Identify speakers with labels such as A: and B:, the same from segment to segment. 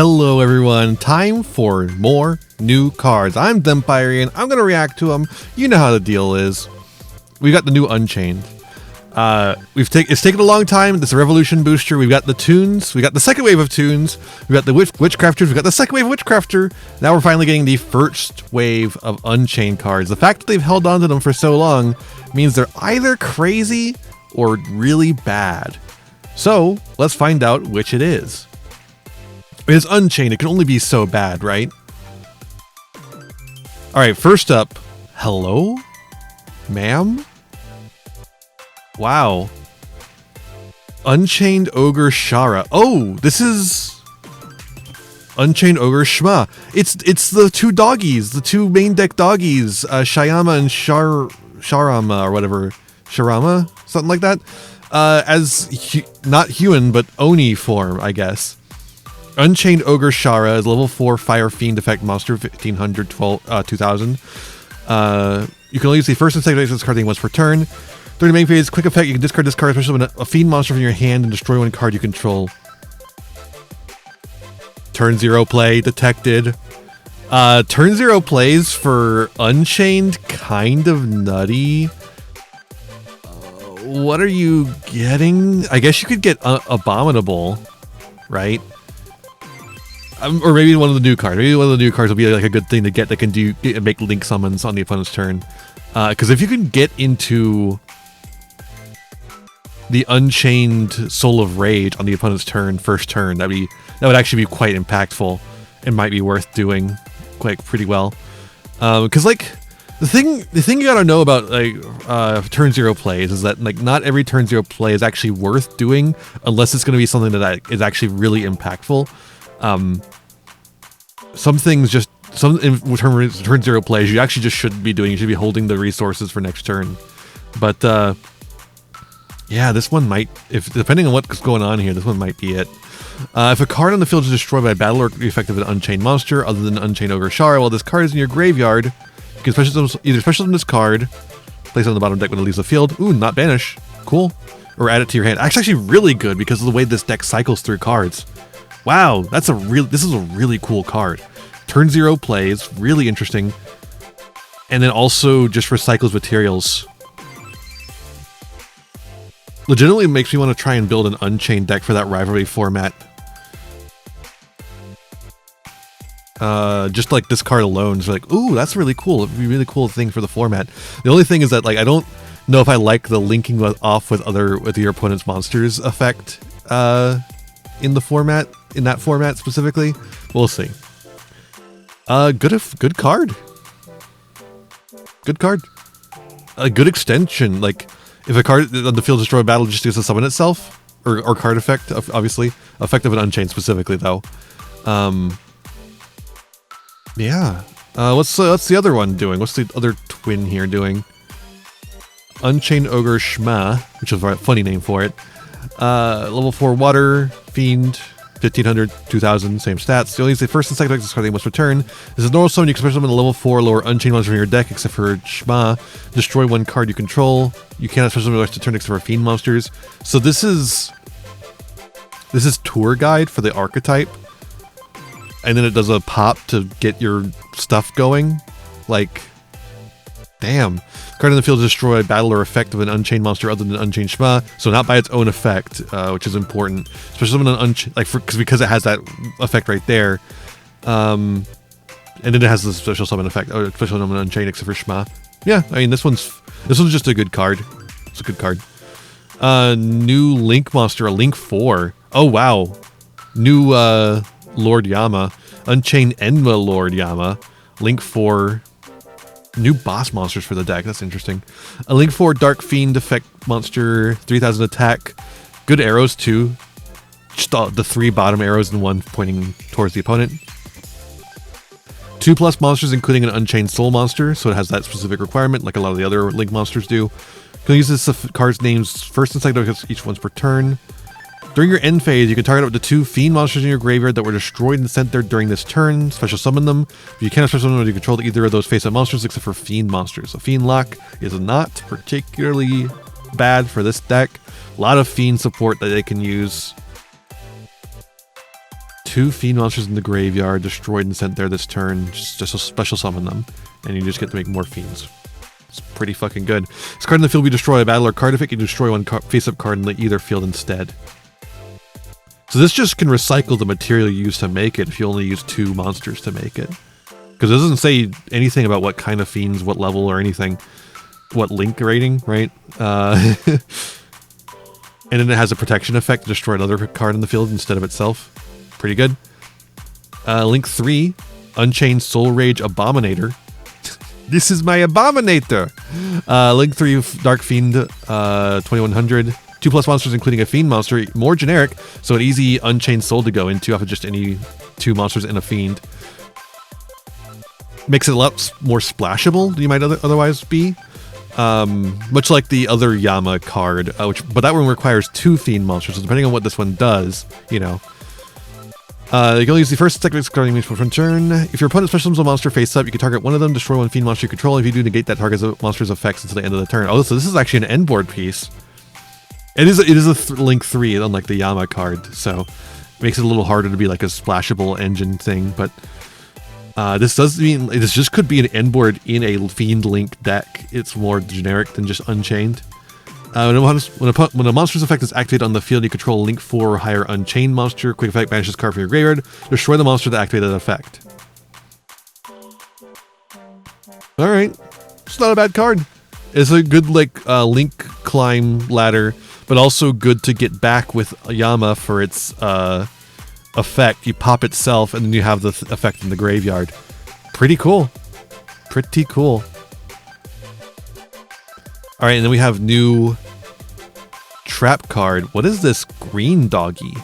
A: Hello everyone, time for more new cards. I'm Dempirian, I'm going to react to them. You know how the deal is. We got the new Unchained. It's taken a long time. This is a Revolution booster. We've got the tunes. We got the second wave of tunes. We got the Witchcrafters. We got the second wave of Witchcrafter. Now we're finally getting the first wave of Unchained cards. The fact that they've held on to them for so long means they're either crazy or really bad. So let's find out which it is. It's Unchained. It can only be so bad, right? All right. First up, hello, ma'am. Wow. Unchained Ogre Shara. Oh, this is Unchained Ogre Shma. It's the two doggies, the two main deck doggies, Shayama and Sharama or whatever. Sharama? Something like that. Not human, but Oni form, I guess. Unchained Ogre Shara is level 4 Fire Fiend effect monster, 1500, 2000. You can only use the first and second phase of this card once per turn. During the main phase, quick effect, you can discard this card, especially when a fiend monster from your hand, and destroy one card you control. Turn 0 play detected. Turn 0 plays for Unchained, kind of nutty. What are you getting? I guess you could get Abominable, right? Or maybe one of the new cards. Maybe one of the new cards will be like a good thing to get that can make link summons on the opponent's turn. Because if you can get into the Unchained Soul of Rage on the opponent's first turn, that would actually be quite impactful and might be worth doing pretty well. Because like the thing you gotta know about like turn 0 plays is that like not every turn 0 play is actually worth doing unless it's going to be something that is actually really impactful. Some things in turn 0 plays you actually just shouldn't be doing. You should be holding the resources for next turn. But yeah, this one might, depending on what's going on here, this one might be it. If a card on the field is destroyed by a battle or the effect of an Unchained monster other than Unchained Ogre Shara, while this card is in your graveyard, you can either special summon this card, place it on the bottom deck when it leaves the field. Ooh, not banish. Cool. Or add it to your hand. Actually really good because of the way this deck cycles through cards. Wow, this is a really cool card. Turn 0 plays, really interesting. And then also just recycles materials. Legitimately makes me want to try and build an Unchained deck for that rivalry format. Just like this card alone is like, ooh, that's really cool. It'd be a really cool thing for the format. The only thing is that like I don't know if I like the linking off with your opponent's monsters effect in that format specifically. We'll see. Good card. Good card. A good extension. Like if a card on the field destroy a battle just gets to summon itself, or card effect, obviously effect of an Unchained specifically though. Yeah. What's the other one doing? What's the other twin here doing? Unchained Ogre Shma, which is a funny name for it. Level 4 Water Fiend, 1500, 2000, same stats. The only the first and second effect this card must return. This is a normal summon. You can special summon a level 4 lower Unchained monster from your deck, except for Shma. Destroy one card you control. You cannot special summon to turn except for fiend monsters. So this is tour guide for the archetype, and then it does a pop to get your stuff going. Like, damn. Card in the field is destroy battle or effect of an Unchained monster other than Unchained Shma, so not by its own effect, which is important. Especially when because it has that effect right there, and then it has the special summon effect, or special summon Unchained except for Shma. Yeah, I mean this one's just a good card. It's a good card. New Link monster, a Link 4. Oh wow, new Lord Yama, Unchained Enma Lord Yama, Link 4. New boss monsters for the deck. That's interesting. A Link 4 Dark Fiend effect monster, 3000 attack. Good arrows too. Just the 3 bottom arrows and 1 pointing towards the opponent. 2+ monsters, including an Unchained Soul monster, so it has that specific requirement, like a lot of the other Link monsters do. You can use this card's names first and second each once per turn. During your end phase, you can target up to 2 fiend monsters in your graveyard that were destroyed and sent there during this turn. Special summon them. You cannot special summon when you control either of those face-up monsters except for fiend monsters. So fiend lock is not particularly bad for this deck. A lot of fiend support that they can use 2 fiend monsters in the graveyard, destroyed and sent there this turn. Just a special summon them, and you just get to make more fiends. It's pretty fucking good. This card in the field will be destroyed by battle or card effect. You destroy one face-up card in the either field instead. So this just can recycle the material you used to make it if you only use 2 monsters to make it. Because it doesn't say anything about what kind of fiends, what level, or anything. What link rating, right? And then it has a protection effect to destroy another card in the field instead of itself. Pretty good. Link 3, Unchained Soul Rage Abominator. This is my Abominator! Link 3, Dark Fiend 2100. 2+ monsters including a Fiend monster. More generic, so an easy Unchained Soul to go into off of just any 2 monsters and a Fiend. Makes it a lot more splashable than you might otherwise be. Much like the other Yama card, but that one requires 2 Fiend monsters, so depending on what this one does, you know. You can only use the first second card each from turn. If your opponent special summons a monster face up, you can target one of them, destroy 1 Fiend monster you control. If you do, negate that target's monster's effects until the end of the turn. Oh, so this is actually an end board piece. It is a Link 3, unlike the Yama card, so it makes it a little harder to be like a splashable engine thing, but this does mean this just could be an end board in a Fiend Link deck. It's more generic than just Unchained. When a monster's effect is activated on the field, you control a Link 4 or higher Unchained monster. Quick effect, banishes card from your graveyard. Destroy the monster that activated that effect. Alright. It's not a bad card. It's a good Link climb ladder, but also good to get back with Yama for its effect. You pop itself, and then you have the effect in the graveyard. Pretty cool. Pretty cool. Alright, and then we have new trap card. What is this green doggy?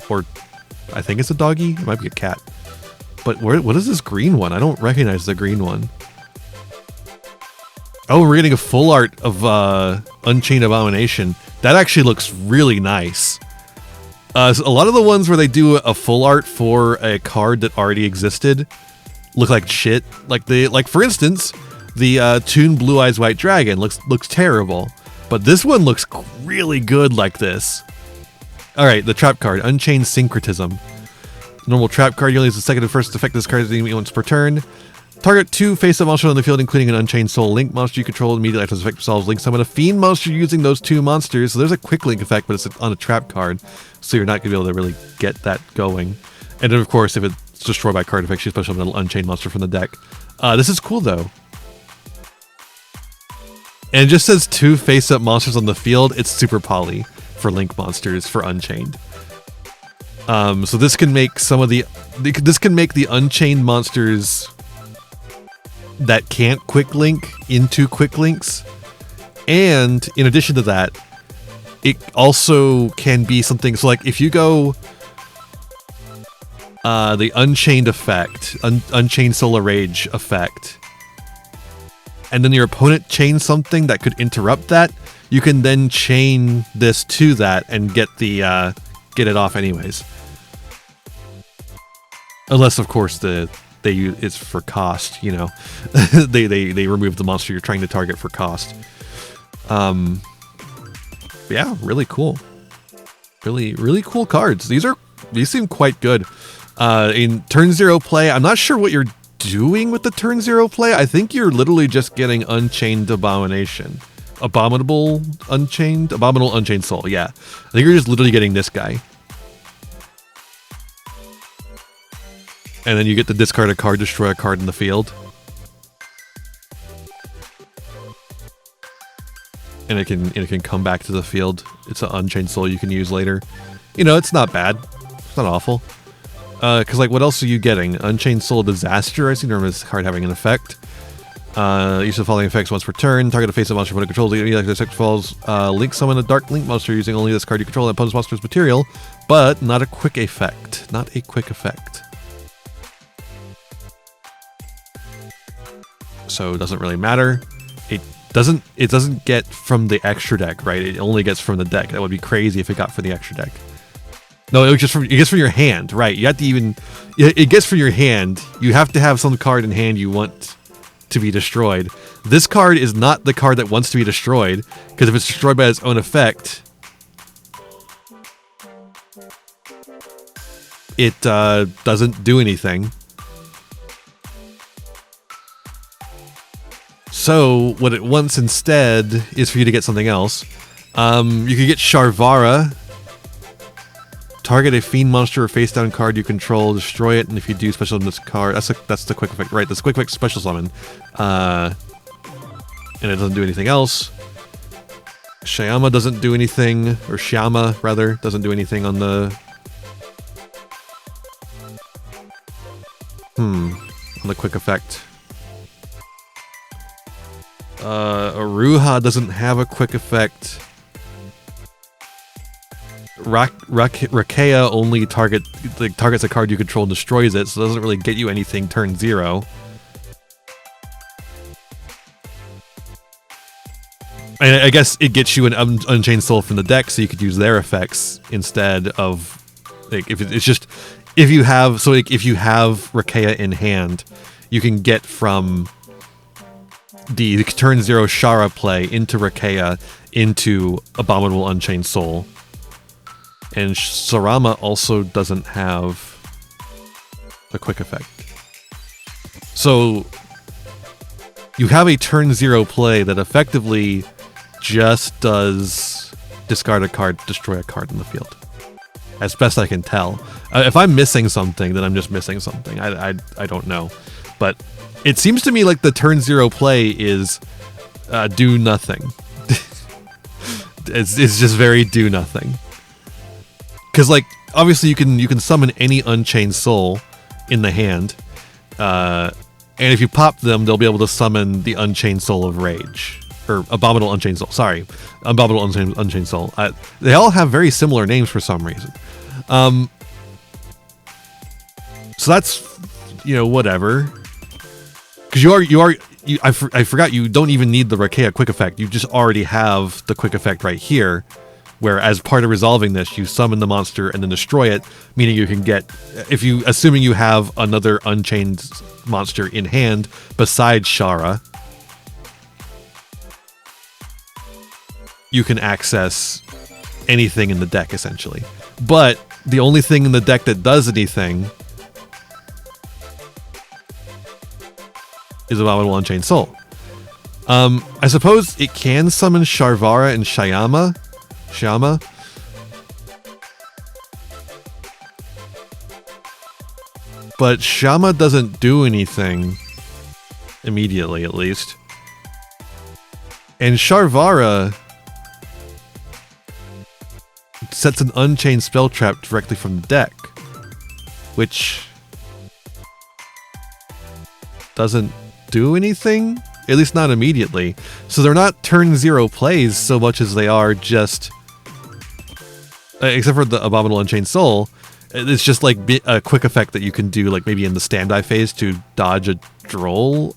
A: Or, I think it's a doggy? It might be a cat. But what is this green one? I don't recognize the green one. Oh, we're getting a full art of Unchained Abomination. That actually looks really nice. So a lot of the ones where they do a full art for a card that already existed look like shit. Like for instance, the Toon Blue Eyes White Dragon looks terrible, but this one looks really good like this. All right, the trap card, Unchained Syncretism. Normal trap card, you only use the second and first effect of this card once per turn. Target 2 face-up monsters on the field, including an Unchained Soul Link monster you control immediately after this effect resolves. Link summon a Fiend monster using those 2 monsters. So there's a quick link effect, but it's on a trap card, so you're not going to be able to really get that going. And then, of course, if it's destroyed by card effect, you special summon an Unchained monster from the deck. This is cool, though. And it just says 2 face-up monsters on the field. It's super poly for Link monsters for Unchained. So this can make the Unchained monsters that can't quick link into quick links, and in addition to that, it also can be something. So like if you go the Unchained effect, Unchained Solar Rage effect, and then your opponent chains something that could interrupt that, you can then chain this to that and get it off anyways. Unless of course it's for cost, you know. they remove the monster you're trying to target for cost. Yeah, really cool. Really cool cards. These seem quite good. In turn 0 play, I'm not sure what you're doing with the turn 0 play. I think you're literally just getting Unchained Abomination. Abominable Unchained Soul, yeah. I think you're just literally getting this guy. And then you get to discard a card, destroy a card in the field. And it can come back to the field. It's an Unchained Soul you can use later. You know, it's not bad. It's not awful. Because like, what else are you getting? Unchained Soul Disaster. I see this card having an effect. Use the following effects once per turn. Target a face-up monster opponent controls. Like the effect falls. Link summon a Dark Link monster using only this card you control and opponent's monster's material, but not a quick effect. Not a quick effect. So it doesn't really matter. It doesn't get from the extra deck, right? It only gets from the deck. That would be crazy if it got from the extra deck. No, it gets from your hand, right? You have to it gets from your hand. You have to have some card in hand you want to be destroyed. This card is not the card that wants to be destroyed, because if it's destroyed by its own effect, it doesn't do anything. So what it wants instead is for you to get something else. You could get Sharvara. Target a fiend monster or face down card you control, destroy it, and if you do, special summon this card. That's the quick effect, right? That's quick effect special summon. And it doesn't do anything else. Shyama doesn't do anything, or Shyama rather, doesn't do anything on the on the quick effect. Aruha doesn't have a quick effect. Rakea only targets a card you control and destroys it, so it doesn't really get you anything turn 0. And I guess it gets you an Unchained Soul from the deck, so you could use their effects instead of, like, if you have Rakea in hand, you can get from the turn 0 Shara play into Rakea into Abominable Unchained Soul. And Sarama also doesn't have a quick effect. So you have a turn 0 play that effectively just does discard a card, destroy a card in the field. As best I can tell. If I'm missing something, then I'm just missing something. I don't know. But it seems to me like the turn 0 play is do nothing. It's just very do nothing. Because, like, obviously you can summon any Unchained Soul in the hand, and if you pop them, they'll be able to summon the Unchained Soul of Rage, or Abominable Unchained Soul. Sorry, Abominable Unchained Soul. They all have very similar names for some reason. So that's, whatever. Because I forgot you don't even need the Rakea quick effect. You just already have the quick effect right here. Where as part of resolving this, you summon the monster and then destroy it, meaning you can get, assuming you have another Unchained monster in hand besides Shara, you can access anything in the deck, essentially. But the only thing in the deck that does anything is Abominable Unchained Soul. I suppose it can summon Sharvara and Shyama, but Shyama doesn't do anything immediately, at least. And Sharvara sets an Unchained spell trap directly from the deck, which doesn't do anything, at least not immediately. So they're not turn 0 plays so much as they are just, except for the Abominable Unchained Soul, it's just like a quick effect that you can do, like maybe in the standby phase to dodge a Droll,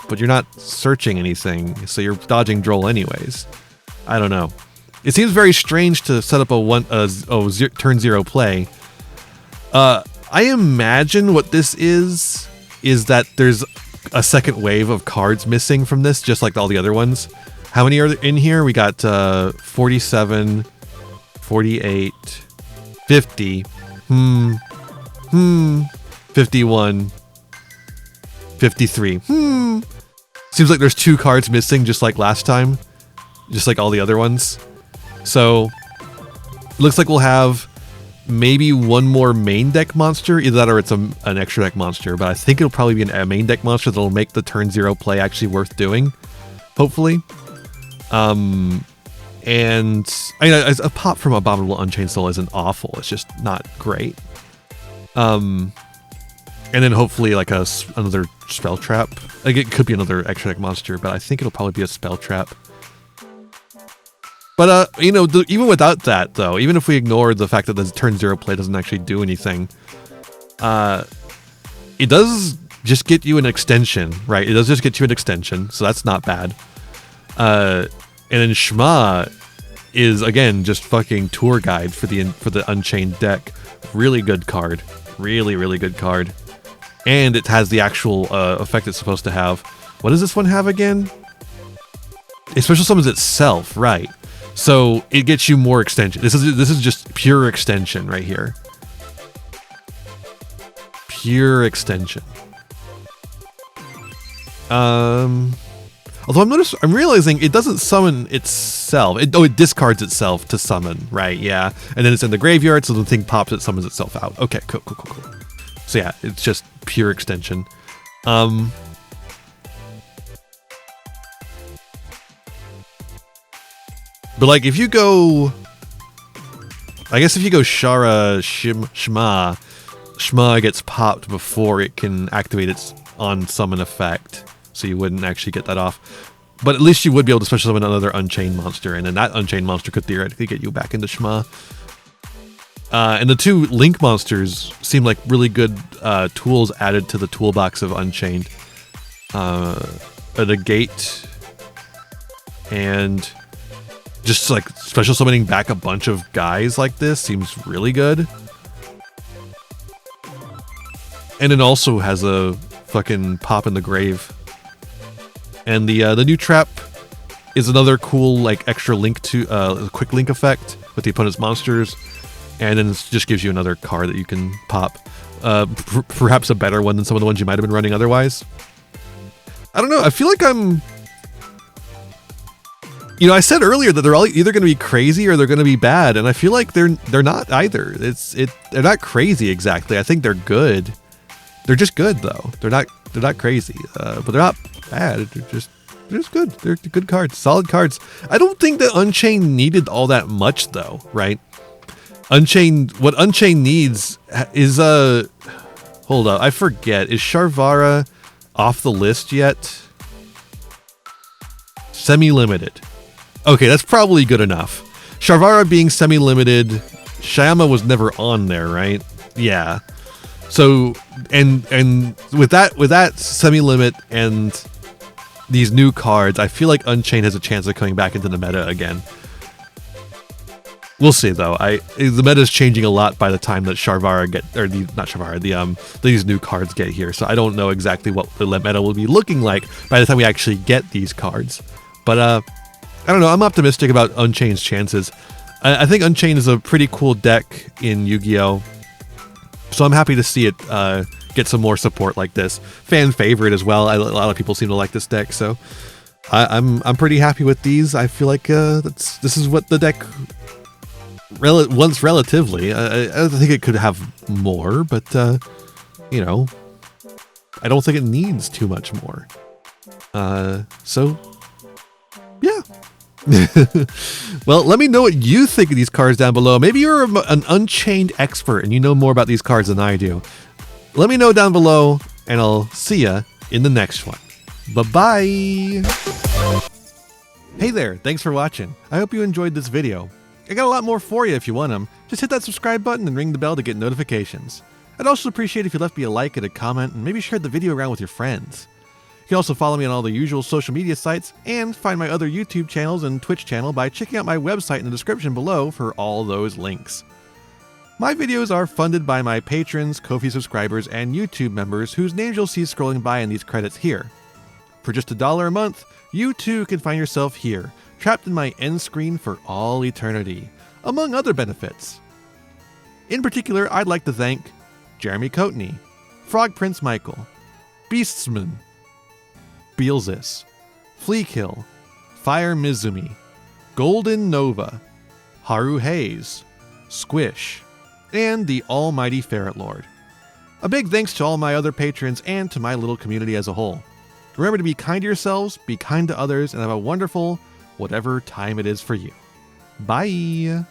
A: but you're not searching anything, so you're dodging Droll anyways. I don't know. It seems very strange to set up a turn 0 play. I imagine what this is that there's a second wave of cards missing from this, just like all the other ones. How many are in here? We got 47, 48, 50, 51, 53. Seems like there's 2 cards missing, just like last time, just like all the other ones. So looks like we'll have maybe one more main deck monster, either that or it's an extra deck monster, but I think it'll probably be a main deck monster that'll make the turn 0 play actually worth doing, hopefully. And I mean, a pop from Abominable Unchained Soul isn't awful, it's just not great. And then hopefully like another spell trap. Like, it could be another extra deck monster, but I think it'll probably be a spell trap. But, even without that, though, even if we ignore the fact that the turn 0 play doesn't actually do anything, it does just get you an extension, right? It does just get you an extension, so that's not bad. And then Shema is, again, just fucking tour guide for the Unchained deck. Really good card. Really, really good card. And it has the actual effect it's supposed to have. What does this one have again? It special summons itself, right? So it gets you more extension. This is just pure extension right here. pure extension. Although I'm realizing it doesn't summon itself. It discards itself to summon, right? Yeah. And then it's in the graveyard, so the thing pops, it summons itself out. Okay, cool. So yeah, it's just pure extension. But like if you go, I guess if you go Shara Shma gets popped before it can activate its on summon effect. So you wouldn't actually get that off. But at least you would be able to special summon another Unchained monster, and then that Unchained monster could theoretically get you back into Shma. And the two Link monsters seem like really good tools added to the toolbox of Unchained. The gate, and just like special summoning back a bunch of guys like this seems really good. And it also has a fucking pop in the grave. And the new trap is another cool like extra link to quick link effect with the opponent's monsters, and then it just gives you another card that you can pop. Perhaps a better one than some of the ones you might have been running otherwise. I don't know. I feel like I'm. You know, I said earlier that they're all either going to be crazy or they're going to be bad, and I feel like they're not either. They're not crazy exactly. I think they're good. They're just good though. They're not crazy, but they're not bad. They're just good. They're good cards, solid cards. I don't think that Unchained needed all that much though, right? What Unchained needs is hold up, I forget. Is Sharvara off the list yet? Semi-limited. Okay, that's probably good enough. Sharvara being semi-limited, Shayama was never on there, right? Yeah. So and with that semi-limit and these new cards, I feel like Unchained has a chance of coming back into the meta again. We'll see though. The meta is changing a lot by the time that these new cards get here. So I don't know exactly what the meta will be looking like by the time we actually get these cards. But I don't know. I'm optimistic about Unchained's chances. I think Unchained is a pretty cool deck in Yu-Gi-Oh! So I'm happy to see it get some more support like this. Fan favorite as well. A lot of people seem to like this deck, so I'm pretty happy with these. I feel like this is what the deck wants relatively. I think it could have more, but you know, I don't think it needs too much more. So yeah. Well, let me know what you think of these cards down below. Maybe you're an Unchained expert and you know more about these cards than I do. Let me know down below, and I'll see ya in the next one. Bye-bye! Hey there, thanks for watching. I hope you enjoyed this video. I got a lot more for you if you want them. Just hit that subscribe button and ring the bell to get notifications. I'd also appreciate if you left me a like and a comment, and maybe shared the video around with your friends. You can also follow me on all the usual social media sites, and find my other YouTube channels and Twitch channel by checking out my website in the description below for all those links. My videos are funded by my patrons, Ko-fi subscribers, and YouTube members whose names you'll see scrolling by in these credits here. For just $1 a month, you too can find yourself here, trapped in my end screen for all eternity, among other benefits. In particular, I'd like to thank Jeremy Coatney, Frog Prince Michael, Beastsman, Beelzis, Fleekill, Fire Mizumi, Golden Nova, Haru Hayes, Squish, and the almighty Ferret Lord. A big thanks to all my other patrons and to my little community as a whole. Remember to be kind to yourselves, be kind to others, and have a wonderful whatever time it is for you. Bye!